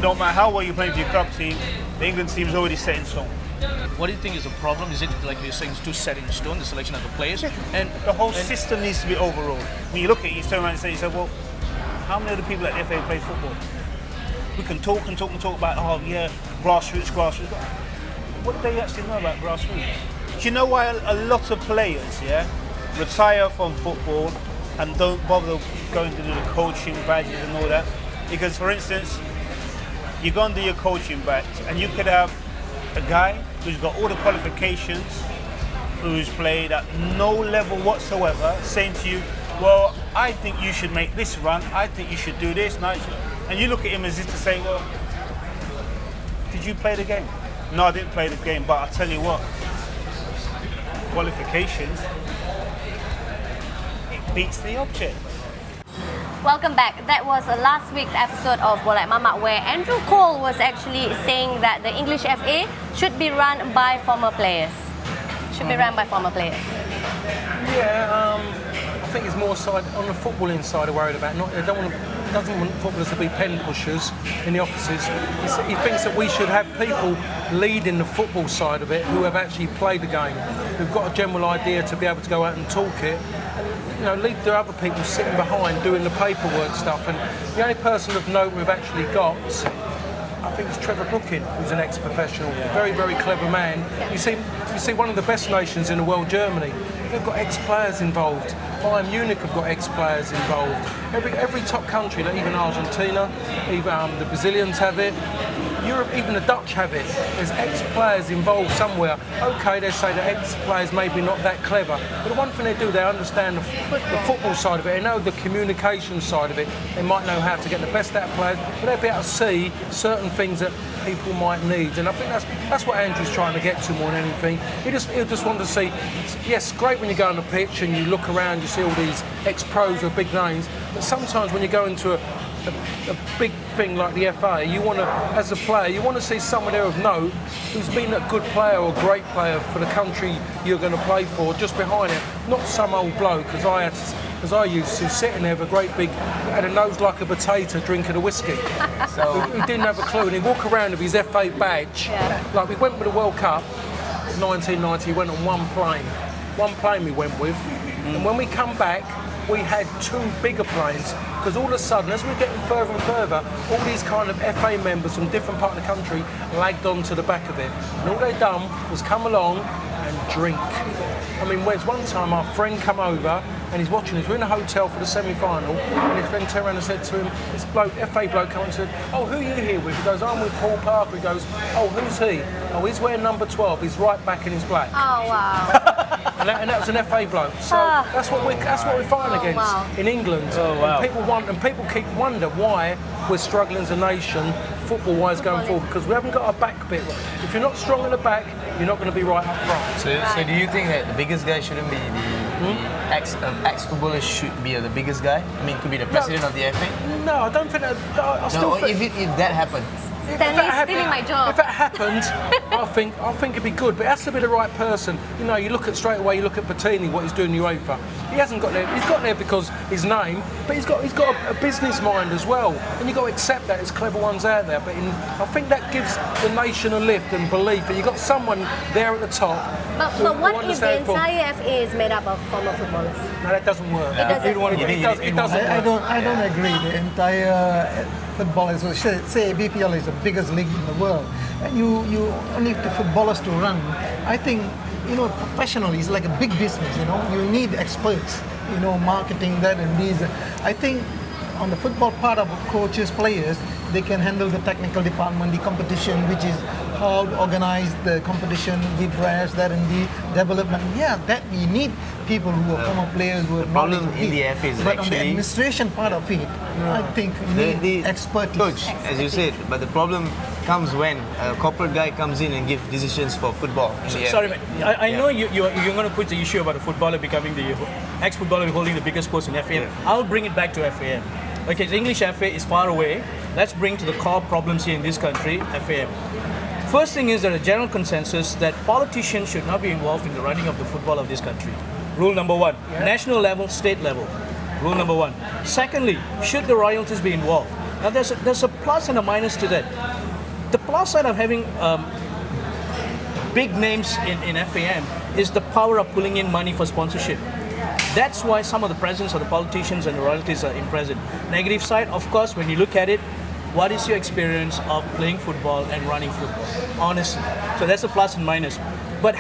No matter how well you play for your club team, the England team is already set in stone. What do you think is the problem? Is it like you're saying it's too set in stone, the selection of the players? And the whole system needs to be overhauled. When you look at it, you turn around and say, well, how many of the people at the FA play football? We can talk and talk and talk about, oh yeah, grassroots. What do they actually know about grassroots? Do you know why a lot of players, retire from football and don't bother going to do the coaching badges and all that? Because, for instance, you go and do your coaching badge and you could have a guy who's got all the qualifications, who's played at no level whatsoever, saying to you, well, I think you should make this run, I think you should do this, and you look at him as if to say, well, did you play the game? No, I didn't play the game, but I'll tell you what, qualifications, it beats the object. Welcome back. That was last week's episode of Bola.Mamak, where Andrew Cole was actually saying that the English FA should be run by former players. I think it's more side on the footballing side are worried about. Doesn't want footballers to be pen pushers in the offices. He thinks that we should have people leading the football side of it who have actually played the game, who've got a general idea to be able to go out and talk it. Leave the other people sitting behind doing the paperwork stuff. And the only person of note we've actually got, I think, is Trevor Brooking, who's an ex-professional, very, very clever man. You see, one of the best nations in the world, Germany, they've got ex-players involved. Bayern Munich have got ex-players involved. Every top country, like even Argentina, even the Brazilians have it. Europe, even the Dutch have it. There's ex-players involved somewhere. Okay, they say that ex-players maybe not that clever, but the one thing they do, they understand the football side of it. They know the communication side of it. They might know how to get the best out of players, but they'll be able to see certain things that people might need. And I think that's what Andrew's trying to get to more than anything. He'll just want to see, yes, great when you go on the pitch and you look around, you see all these ex-pros with big names, but sometimes when you go into a big thing like the FA, you want to, as a player, you want to see someone there of note who's been a good player or great player for the country you're going to play for, just behind it, not some old bloke, as I used to, sitting there with a great big, had a nose like a potato drinking a whiskey. So he didn't have a clue, and he'd walk around with his FA badge. Like we went with the World Cup, 1990, we went on one plane we went with, and when we come back, we had two bigger planes, because all of a sudden, as we're getting further and further, all these kind of FA members from different parts of the country lagged on to the back of it. And all they'd done was come along and drink. I mean, whereas one time our friend come over and he's watching us, we're in a hotel for the semi-final, and his friend turned around and said to him, this bloke, FA bloke, come and said, oh, who are you here with? He goes, I'm with Paul Parker. He goes, oh, who's he? Oh, he's wearing number 12, he's right back in his black. Oh, wow. And that was an FA bloke. So that's what we're fighting against in England. Oh, wow. And people keep wonder why we're struggling as a nation, football-wise, going forward, because we haven't got our back bit right. If you're not strong in the back, you're not going to be right up front. So do you think that the biggest guy shouldn't be the ex-footballer should be the biggest guy? I mean, could be the president of the FA? No, I don't think that. I still think if that happened. Stanley's stealing my job. If that happened, I think it'd be good. But it has to be the right person. You look at straight away. You look at Patini, what he's doing in UEFA. He hasn't got there. He's got there because his name, but he's got a business mind as well. And you've got to accept that there's clever ones out there. But I think that gives the nation a lift and belief that you've got someone there at the top. But what if the entire FA is made up of former footballers? No, that doesn't work. It doesn't. I don't agree. The entire football is, say BPL is the biggest league in the world, and you only the footballers to run. I think professionally it's like a big business. You need experts. Marketing that and these. I think on the football part of coaches, players, they can handle the technical department, the competition, which is how to organize the competition, give rest, that and the development. Yeah, that we need people who are former players who are problem in the FA is but actually on the administration part of it, I think you need expertise. Coach, as you said, but the problem comes when a corporate guy comes in and gives decisions for football. Sorry, man. I know you're going to put the issue about a footballer becoming the ex-footballer holding the biggest post in FAM. I'll bring it back to FAM. Okay, the English FA is far away. Let's bring to the core problems here in this country, FAM. First thing is there a general consensus that politicians should not be involved in the running of the football of this country. Rule number one, national level, state level. Rule number one. Secondly, should the royalties be involved? Now there's a plus and a minus to that. The plus side of having big names in FAM is the power of pulling in money for sponsorship. That's why some of the presidents of the politicians and the royalties are present. Negative side, of course, when you look at it, what is your experience of playing football and running football? Honestly. So that's a plus and minus. But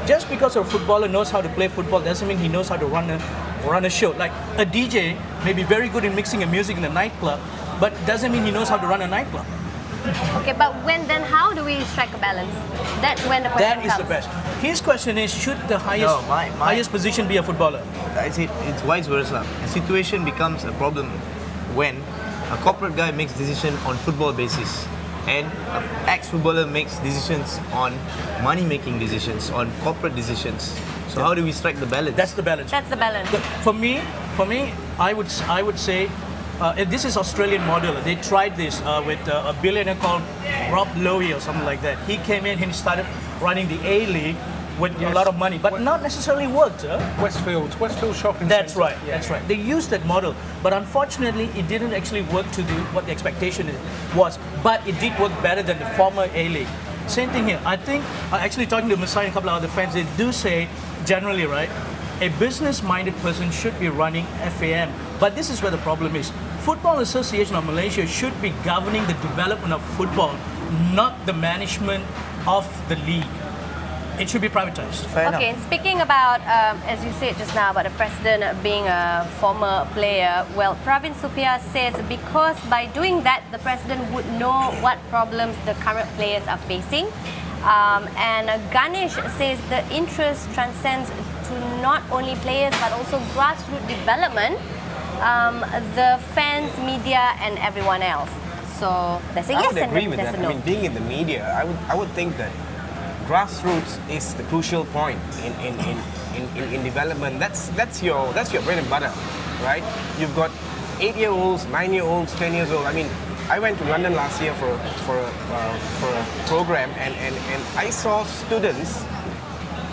just because a footballer knows how to play football doesn't mean he knows how to run a show. Like a DJ may be very good in mixing a music in a nightclub, but doesn't mean he knows how to run a nightclub. Okay, but how do we strike a balance? That's when the question That is comes. the best. His question is, should the highest highest position be a footballer? I see it's vice versa. A situation becomes a problem when a corporate guy makes decision on football basis and an ex-footballer makes decisions on money-making decisions, on corporate decisions. So how do we strike the balance? That's the balance. That's the balance. For me, I would say this is Australian model. They tried this with a billionaire called Rob Lowe or something like that. He came in and he started running the A League with a lot of money, but not necessarily worked. Westfield Shopping That's Centre. right. That's right. They used that model, but unfortunately, it didn't actually work to what the expectation was. But it did work better than the former A League. Same thing here. I think actually talking to Messiah and a couple of other fans, they do say generally, right, a business-minded person should be running FAM. But this is where the problem is. Football Association of Malaysia should be governing the development of football, not the management of the league. It should be privatized. Okay, speaking about, as you said just now, about the president being a former player, well, Pravin Supia says because by doing that, the president would know what problems the current players are facing. And Ganesh says the interest transcends to not only players but also grassroots development, the fans, media, and everyone else. So there's a yes I would and agree with there's that. a no. I mean, being in the media, I would think that grassroots is the crucial point in development. That's your bread and butter, right? You've got 8-year-olds, 9-year-olds, 10 years old. I mean, I went to London last year for a program, and I saw students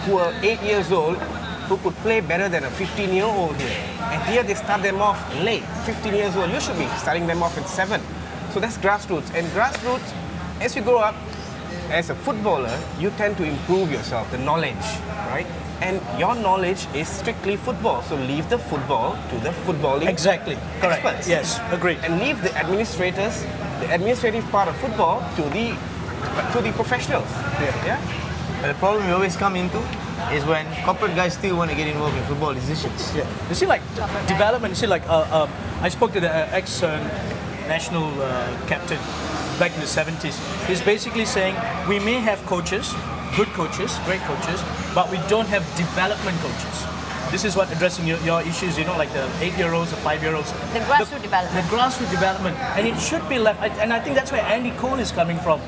who are 8 years old who could play better than a 15-year-old here. And here they start them off late, 15 years old. You should be starting them off at 7. So that's grassroots. And grassroots, as you grow up, as a footballer, you tend to improve yourself, the knowledge, right? And your knowledge is strictly football. So leave the football to the footballing Exactly. Correct. experts. Yes. Agreed. And leave the administrators, the administrative part of football to the professionals. Yeah. But the problem we always come into is when corporate guys still want to get involved in football decisions. Yeah. You see, like development. You see, like I spoke to the ex-national captain back in the 70s. He's basically saying we may have coaches, good coaches, great coaches, but we don't have development coaches. This is what addressing your issues, you know, like the 8-year-olds, the 5-year-olds. The grassroots development. The grassroots development. And it should be left, and I think that's where Andy Cole is coming from.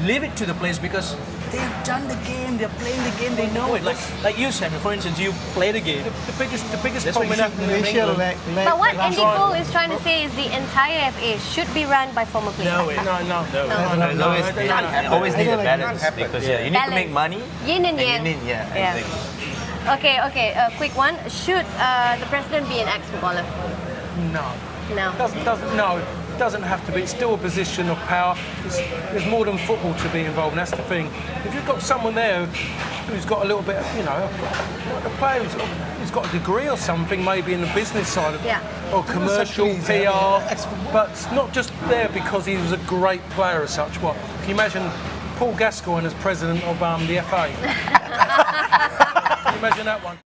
Leave it to the players because they've done the game, they're playing the game, they know it. Like you, Samuel, for instance, you play the game. The biggest That's what you problem should Malaysia But what Andy Cole is trying to say is the entire FA should be run by former players. No way. There's always need a balance because you need to make money. Yin and yang. Yeah, exactly. Okay, a quick one. Should the president be an ex-footballer? No. No. Doesn't have to be. It's still a position of power. There's more than football to be involved, and that's the thing. If you've got someone there who's got a little bit, a player who's got a degree or something, maybe in the business side of or commercial, PR, but it's not just there because he was a great player as such. What? Can you imagine Paul Gascoigne as president of the FA? Can you imagine that one?